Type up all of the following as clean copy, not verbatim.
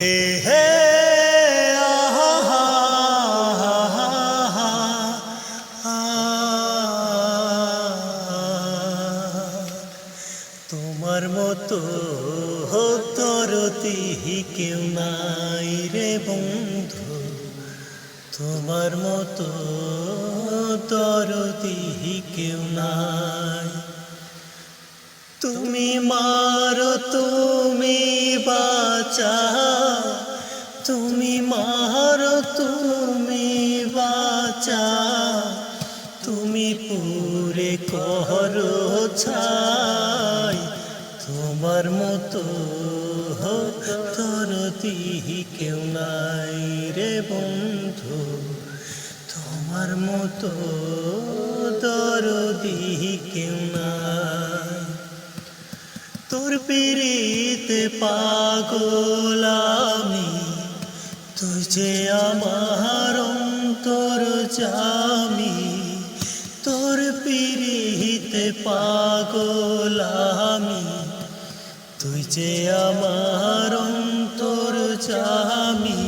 হে হে আহা তোমার মতো দরদি কেউ নাই রে বন্ধু, তোমার মতো দরদি কেউ নাই। তুমি মারো তুমি বাঁচাও, তুমি মারো তুমি বাঁচাও, তুমি পুরে করো ছাই। তোমার মতো দরদি কেউ নাই রে বন্ধু, তোমার মতো দরদি কেউ নাই। তোর পিরিতে পাগল আমি, তুই যে আমার অন্তর জামি। তোর পিরিতে পাগল আমি, তুই যে আমার অন্তর জামি।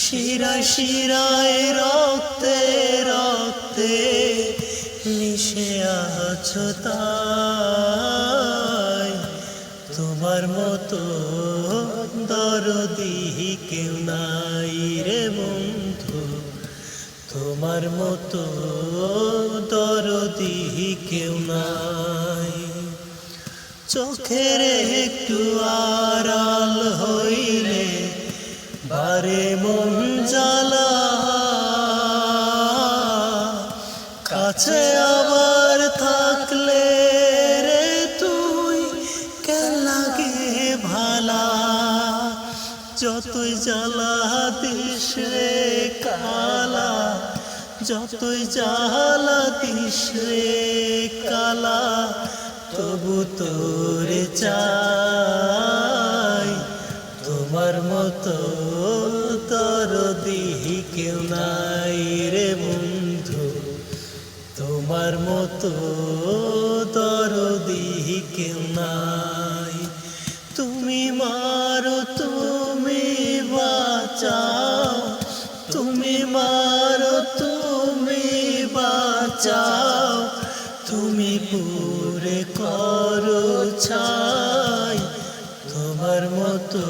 শিরায় শিরায় রক্তে রক্তে মিশে আছো তাই। তোমার মতো দরদি কেউ নাই রে বন্ধু, তোমার মতো দরদি কেউ নাই। চোখের একটু আড়াল হইলে বারে মন জ্বালা, কাছে আবার থাকলে রে তুই কেন লাগে ভালা। যতই জ্বালা দিস রে কালা, যতই জ্বালা দিস রে কালা, তবু তোরে চাই। তোমার মতো দরদি কেউ নাই রে বন্ধু, তোমার মতো দরদি কেউ নাই। তুমি মারো তুমি বাঁচাও, তুমি মারো তুমি বাঁচাও, তুমি পুরে করো ছাই। তোমার মতো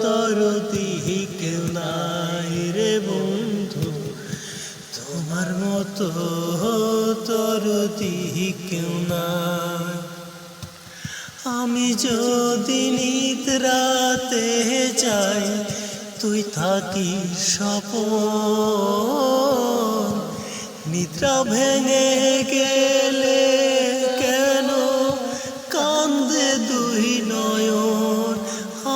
দরদি কেউ নাই রে বন্ধু, তোমার মতো দরদি কেউ নাই। আমি যদি নিদ্রাতে যাই, তুই থাকিস স্বপন। নিদ্রা ভেঙে গেলে কেন কান্দে দুই নয়ন,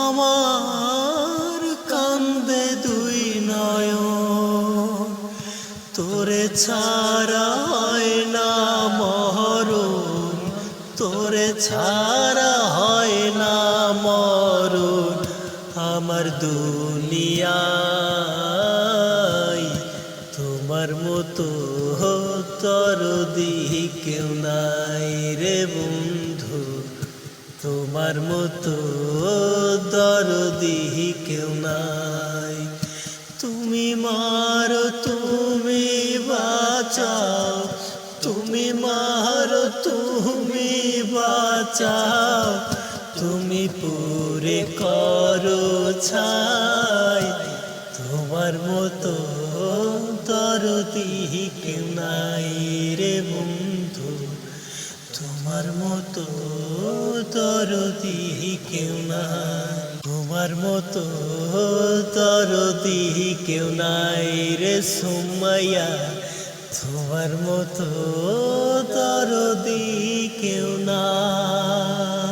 আমার কান্দে দুই নয়ন। তোরে ছাড়া হয় না মরণ, তোরে ছাড়া হয় না মরণ আমার দুনিয়ায়। তোমার মতো দরদি কেউ নাই রে বন্ধু, তোমার মতো দরদি কেউ নাই। তুমি মারো তুমি বাঁচাও, তুমি মারো তুমি বাঁচাও, তুমি পুরে করো ছাই। তোমার মতো দরদি কেউ নাই রে বন্ধু, তোমার মতো দরদি কেউ নাই। তোমার মতো দরদি কেউ নাই রে সুমাইয়া, তোমার মতো দরদি কেউ নাই।